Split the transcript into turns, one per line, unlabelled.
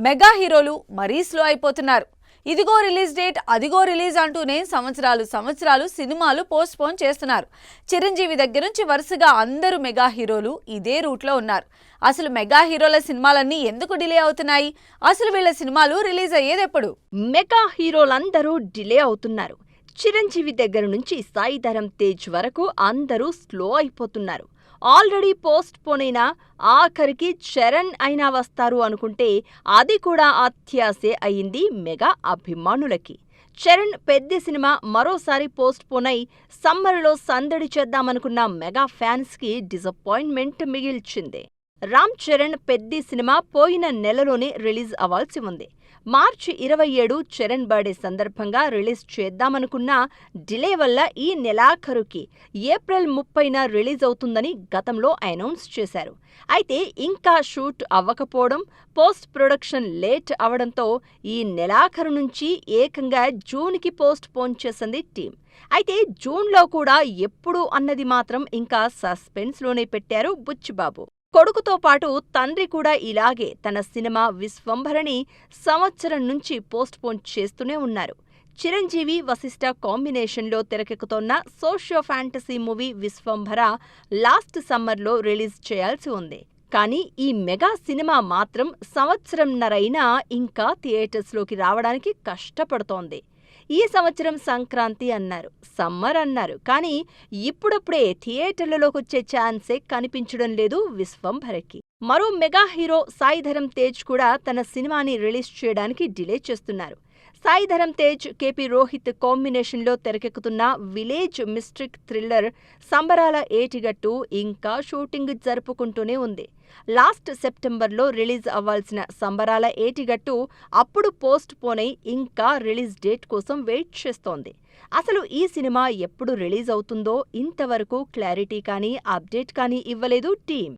Mega హీరోలు మరీ slow అయిపోతున్నారు. ఇదిగో రిలీజ్ డేట్, అదిగో రిలీజ్ అంటూనే సంవత్సరాలు సినిమాలు పోస్ట్ పోన్ చేస్తున్నారు. చిరంజీవి దగ్గర నుంచి వరుసగా అందరూ మెగా హీరోలు ఇదే రూట్లో ఉన్నారు. అసలు మెగా హీరోల సినిమాలన్నీ ఎందుకు డిలే అవుతున్నాయి? అసలు వీళ్ళ సినిమాలు రిలీజ్ అయ్యేది ఎప్పుడు?
మెగా హీరోలందరూ డిలే అవుతున్నారు. చిరంజీవి దగ్గర నుంచి సాయి ధరమ్ తేజ్ వరకు అందరూ స్లో అయిపోతున్నారు. ఆల్రెడీ పోస్ట్ పోన్ అయినా ఆఖరికి చరణ్ అయినా వస్తారు అనుకుంటే అది కూడా అత్యాశే అయింది మెగా అభిమానులకి. చరణ్ పెద్ద సినిమా మరోసారి పోస్ట్ పోన్ అయి సమ్మర్లో సందడి చేద్దామనుకున్న మెగా ఫ్యాన్స్కి డిసప్పాయింట్మెంట్ మిగిల్చింది. రామ్ చరణ్ పెద్ది సినిమా పోయిన నెలలోనే రిలీజ్ అవ్వాల్సి ఉంది. మార్చి 27 చరణ్ బర్త్డే సందర్భంగా రిలీజ్ చేద్దామనుకున్న డిలే వల్ల ఈ నెలాఖరుకి ఏప్రిల్ 30న రిలీజ్ అవుతుందని గతంలో అనౌన్స్ చేశారు. అయితే ఇంకా షూట్ అవ్వకపోవడం, పోస్ట్ ప్రొడక్షన్ లేట్ అవడంతో ఈ నెలాఖరు నుంచి ఏకంగా జూన్కి పోస్ట్ పోన్ చేసింది టీం. అయితే జూన్లో కూడా ఎప్పుడు అన్నది మాత్రం ఇంకా సస్పెన్స్లోనే పెట్టారు బుచ్చిబాబు. కొడుకుతో పాటు తండ్రి కూడా ఇలాగే తన సినిమా విశ్వంభరని సంవత్సరం నుంచి పోస్ట్ పోన్ చేస్తూనే ఉన్నారు. చిరంజీవి వశిష్ఠ కాంబినేషన్లో తెరకెక్కుతోన్న socio fantasy movie Vishwambhara last సమ్మర్లో రిలీజ్ చేయాల్సి ఉంది. కానీ ఈ మెగా సినిమా మాత్రం సంవత్సరంన్నరైనా ఇంకా థియేటర్స్లోకి రావడానికి కష్టపడుతోంది. ఈ సంవత్సరం సంక్రాంతి అన్నారు, సమ్మర్ అన్నారు, కానీ ఇప్పుడప్పుడే థియేటర్లలోకొచ్చే ఛాన్సే కనిపించడం లేదు విశ్వంభరకి. మరో మెగా హీరో సాయి ధరమ్ తేజ్ కూడా తన సినిమాని రిలీజ్ చేయడానికి డిలే చేస్తున్నారు. సాయి ధరమ్ తేజ్, కేపీ రోహిత్ కాంబినేషన్లో తెరకెక్కుతున్న విలేజ్ మిస్ట్రిక్ థ్రిల్లర్ సంబరాల ఏటిగట్టు ఇంకా షూటింగ్ జరుపుకుంటూనే ఉంది. లాస్ట్ సెప్టెంబర్లో రిలీజ్ అవ్వాల్సిన సంబరాల ఏటిగట్టు అప్పుడు పోస్ట్ పోన్ అయి ఇంకా రిలీజ్ డేట్ కోసం వెయిట్ చేస్తోంది. అసలు ఈ సినిమా ఎప్పుడు రిలీజ్ అవుతుందో ఇంతవరకు క్లారిటీ కానీ అప్డేట్ కానీ ఇవ్వలేదు టీం.